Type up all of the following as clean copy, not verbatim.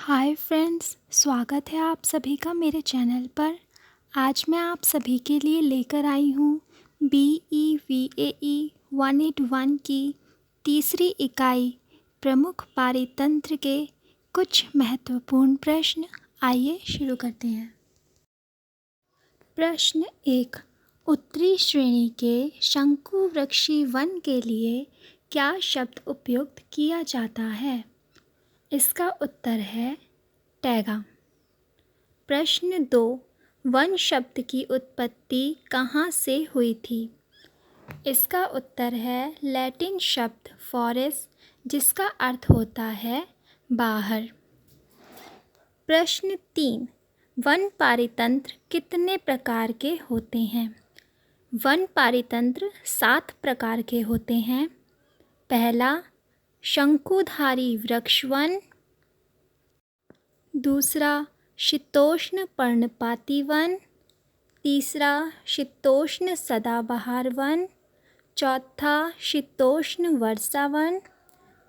Hi friends, स्वागत है आप सभी का मेरे चैनल पर। आज मैं आप सभी के लिए लेकर आई हूँ BEVAE 181 की तीसरी इकाई प्रमुख पारितंत्र के कुछ महत्वपूर्ण प्रश्न। आइए शुरू करते हैं। प्रश्न 1। उत्तरी श्रेणी के शंकुवृक्षी वन के लिए क्या शब्द उपयोग किया जाता है? इसका उत्तर है टैगा। प्रश्न 2। वन शब्द की उत्पत्ति कहाँ से हुई थी? इसका उत्तर है लैटिन शब्द फॉरेस, जिसका अर्थ होता है बाहर। प्रश्न 3। वन पारितंत्र कितने प्रकार के होते हैं? वन पारितंत्र 7 प्रकार के होते हैं। पहला, शंकुधारी वृक्ष वन। दूसरा, शीतोष्ण पर्णपाती वन। तीसरा, शीतोष्ण सदाबहार वन। चौथा, शीतोष्ण वर्षा वन।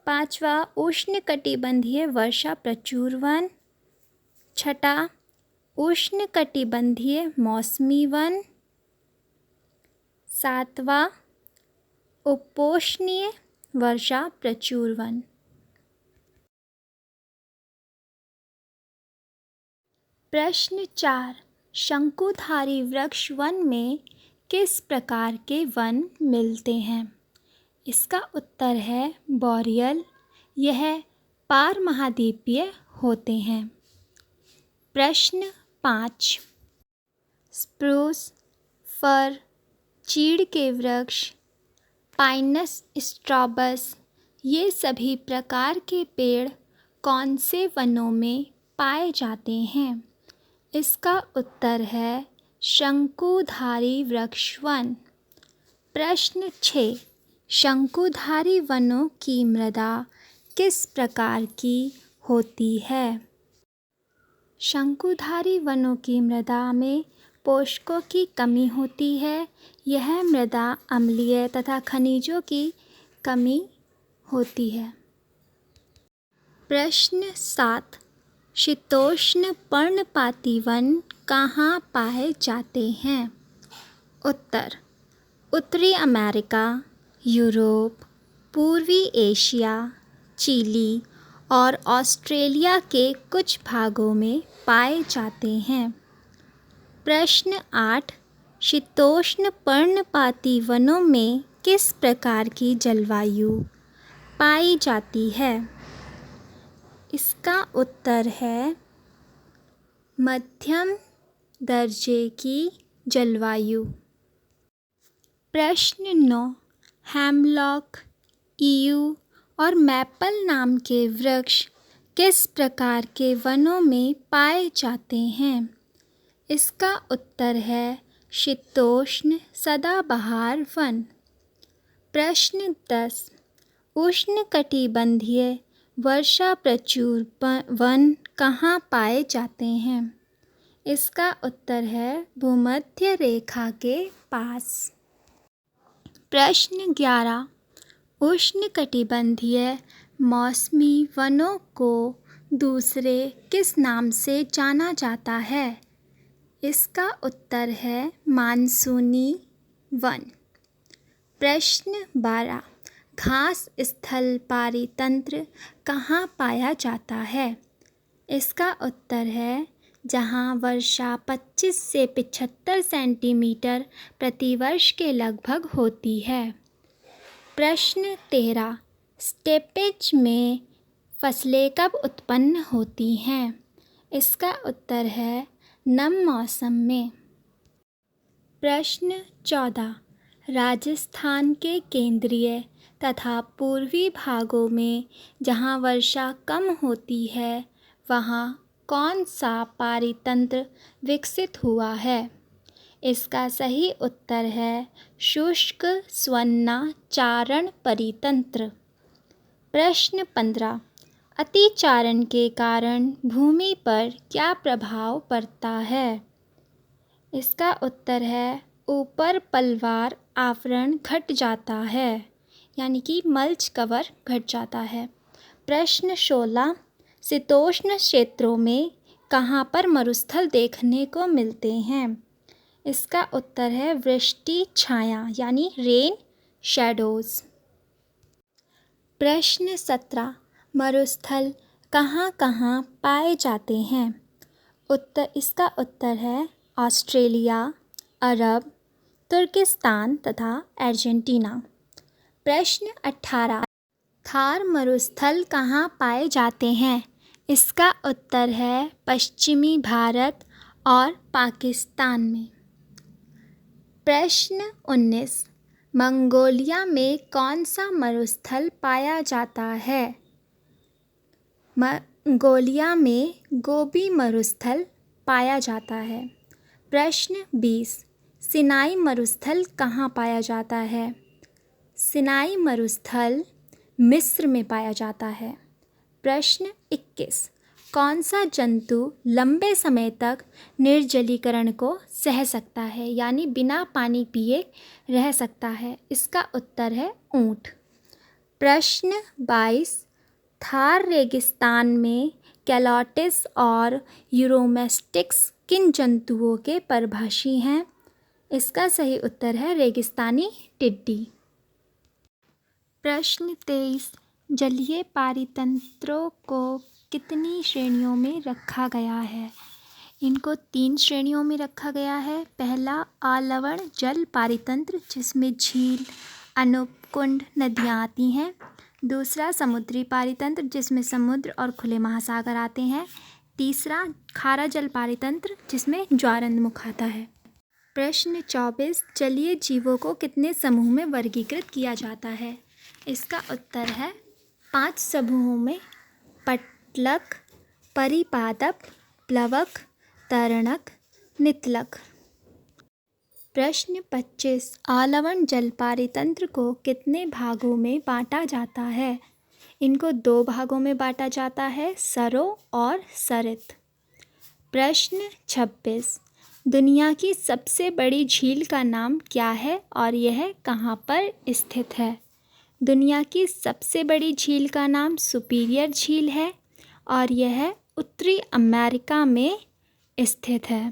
पांचवा, उष्णकटिबंधीय वर्षा प्रचुर वन। छठा, उष्णकटिबंधीय मौसमी वन। सातवां, उपोष्णीय वर्षा प्रचुर वन। प्रश्न 4। शंकुधारी वृक्ष वन में किस प्रकार के वन मिलते हैं? इसका उत्तर है बॉरियल। यह पारमहाद्वीपीय होते हैं। प्रश्न 5। स्प्रूस, फर, चीड़ के वृक्ष, पाइनस स्ट्रॉबस, ये सभी प्रकार के पेड़ कौन से वनों में पाए जाते हैं? इसका उत्तर है शंकुधारी वृक्ष वन। प्रश्न 6। शंकुधारी वनों की मृदा किस प्रकार की होती है? शंकुधारी वनों की मृदा में पोषकों की कमी होती है। यह मृदा अम्लीय तथा खनिजों की कमी होती है। प्रश्न 7। शीतोष्ण पर्णपाती वन कहाँ पाए जाते हैं? उत्तर, उत्तरी अमेरिका, यूरोप, पूर्वी एशिया, चिली और ऑस्ट्रेलिया के कुछ भागों में पाए जाते हैं। प्रश्न 8। शीतोष्ण पर्णपाती वनों में किस प्रकार की जलवायु पाई जाती है? इसका उत्तर है मध्यम दर्जे की जलवायु। प्रश्न 9। हेमलॉक, ईयू और मैपल नाम के वृक्ष किस प्रकार के वनों में पाए जाते हैं? इसका उत्तर है शीतोष्ण सदाबहार वन। प्रश्न 10। उष्णकटिबंधीय वर्षा प्रचुर वन कहाँ पाए जाते हैं? इसका उत्तर है भूमध्य रेखा के पास। प्रश्न 11। उष्णकटिबंधीय मौसमी वनों को दूसरे किस नाम से जाना जाता है? इसका उत्तर है मानसूनी वन। प्रश्न 12। घास स्थल पारितंत्र कहाँ पाया जाता है? इसका उत्तर है जहाँ वर्षा 25 से 75 सेंटीमीटर प्रतिवर्ष के लगभग होती है। प्रश्न 13। स्टेपेज में फसलें कब उत्पन्न होती हैं? इसका उत्तर है नम मौसम में। प्रश्न 14। राजस्थान के केंद्रीय तथा पूर्वी भागों में जहाँ वर्षा कम होती है, वहाँ कौन सा पारितंत्र विकसित हुआ है? इसका सही उत्तर है शुष्क स्वन्ना चारण परितंत्र। प्रश्न 15। अतिचारण के कारण भूमि पर क्या प्रभाव पड़ता है? इसका उत्तर है ऊपर पलवार आवरण घट जाता है, यानी कि मल्च कवर घट जाता है। प्रश्न 16। शीतोष्ण क्षेत्रों में कहाँ पर मरुस्थल देखने को मिलते हैं? इसका उत्तर है वृष्टि छाया यानी रेन शैडोज़। प्रश्न 17 मरुस्थल कहाँ कहाँ पाए जाते हैं? इसका उत्तर है ऑस्ट्रेलिया, अरब, तुर्किस्तान तथा अर्जेंटीना। प्रश्न 18 थार मरुस्थल कहाँ पाए जाते हैं? इसका उत्तर है पश्चिमी भारत और पाकिस्तान में। प्रश्न 19 मंगोलिया में कौन सा मरुस्थल पाया जाता है? मंगोलिया में गोबी मरुस्थल पाया जाता है। प्रश्न 20 सिनाई मरुस्थल कहाँ पाया जाता है? सिनाई मरुस्थल मिस्र में पाया जाता है। प्रश्न 21 कौन सा जंतु लंबे समय तक निर्जलीकरण को सह सकता है यानी बिना पानी पिए रह सकता है? इसका उत्तर है ऊँट। प्रश्न 22 थार रेगिस्तान में कैलोटिस और यूरोमेस्टिक्स किन जंतुओं के परभाषी हैं? इसका सही उत्तर है रेगिस्तानी टिड्डी। प्रश्न 23 जलीय पारितंत्रों को कितनी श्रेणियों में रखा गया है? इनको 3 श्रेणियों में रखा गया है। पहला आलवण जल पारितंत्र जिसमें झील, अनुपकुंड, नदियाँ आती हैं। दूसरा समुद्री पारितंत्र जिसमें समुद्र और खुले महासागर आते हैं। तीसरा खारा जल पारितंत्र जिसमें ज्वारंदमुख आता है। प्रश्न 24 जलीय जीवों को कितने समूह में वर्गीकृत किया जाता है? इसका उत्तर है 5 समूहों में पटलक, परिपादप, प्लवक, तरणक, नितलक। प्रश्न 25 आलवण जल पारितंत्र को कितने भागों में बांटा जाता है? इनको 2 भागों में बांटा जाता है सरो और सरित। प्रश्न 26 दुनिया की सबसे बड़ी झील का नाम क्या है और यह कहाँ पर स्थित है? दुनिया की सबसे बड़ी झील का नाम सुपीरियर झील है और यह उत्तरी अमेरिका में स्थित है।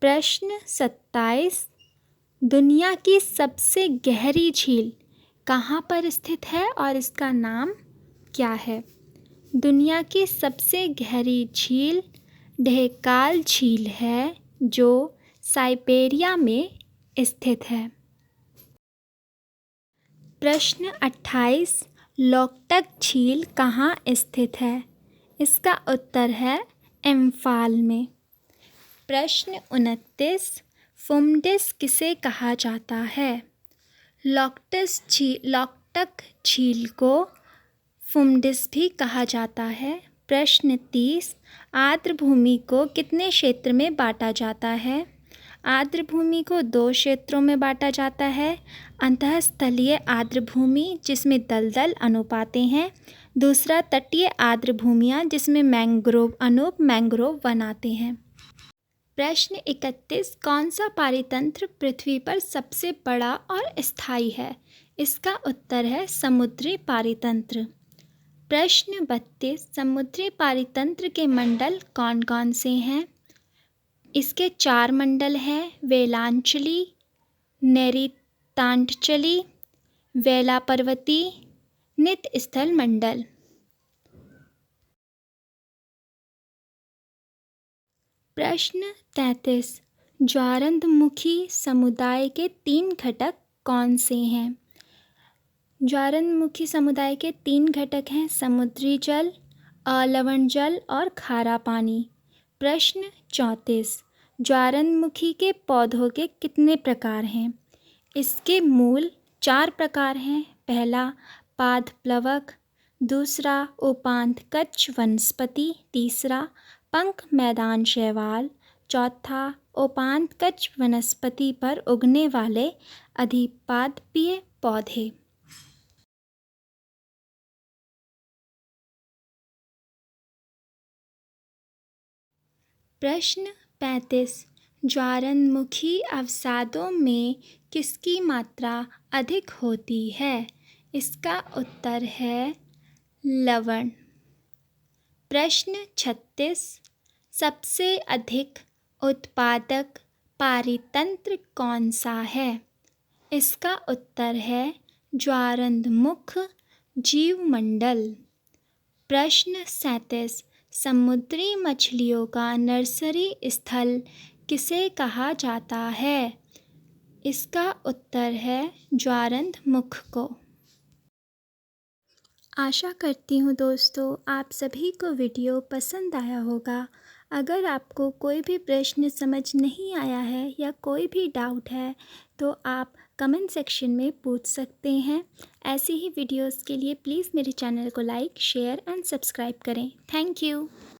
प्रश्न 27 दुनिया की सबसे गहरी झील कहाँ पर स्थित है और इसका नाम क्या है? दुनिया की सबसे गहरी झील ढेकाल झील है जो साइबेरिया में स्थित है। प्रश्न 28 लोकटक झील कहाँ स्थित है? इसका उत्तर है इम्फाल में। प्रश्न 29 फुमडिस किसे कहा जाता है? लोकटक झील को फुमडिस भी कहा जाता है। प्रश्न 30 आर्द्र भूमि को कितने क्षेत्र में बांटा जाता है? आर्द्र भूमि को 2 क्षेत्रों में बांटा जाता है। अंतःस्थलीय आर्द्र भूमि जिसमें दलदल अनूप आते हैं। दूसरा तटीय आर्द्र भूमियाँ जिसमें मैंग्रोव अनूप मैंग्रोव वन आते हैं। प्रश्न 31 कौन सा पारितंत्र पृथ्वी पर सबसे बड़ा और स्थायी है? इसका उत्तर है समुद्री पारितंत्र। प्रश्न 32 समुद्री पारितंत्र के मंडल कौन कौन से हैं? इसके 4 मंडल हैं वेलांचली, नैऋतांचली, वेलापर्वती, नितस्थल मंडल। प्रश्न 33 ज्वारंदमुखी समुदाय के 3 घटक कौन से हैं? ज्वारंदमुखी समुदाय के 3 घटक हैं समुद्री जल, अलवण जल और खारा पानी। प्रश्न 34 ज्वारंदमुखी के पौधों के कितने प्रकार हैं? इसके मूल 4 प्रकार हैं। पहला पादप्लवक, दूसरा उपांतकच्छ वनस्पति, तीसरा पंख मैदान शैवाल, चौथा उपांतकच्छ वनस्पति पर उगने वाले अधिपादपीय पौधे। प्रश्न 35 ज्वारंदमुखी अवसादों में किसकी मात्रा अधिक होती है? इसका उत्तर है लवण। प्रश्न 36। सबसे अधिक उत्पादक पारितंत्र कौन सा है? इसका उत्तर है ज्वारंधमुख जीवमंडल। प्रश्न 37। समुद्री मछलियों का नर्सरी स्थल किसे कहा जाता है? इसका उत्तर है ज्वारंधमुख को। आशा करती हूँ दोस्तों आप सभी को वीडियो पसंद आया होगा। अगर आपको कोई भी प्रश्न समझ नहीं आया है या कोई भी डाउट है तो आप कमेंट सेक्शन में पूछ सकते हैं। ऐसी ही वीडियोस के लिए प्लीज़ मेरे चैनल को लाइक, शेयर एंड सब्सक्राइब करें। Thank you.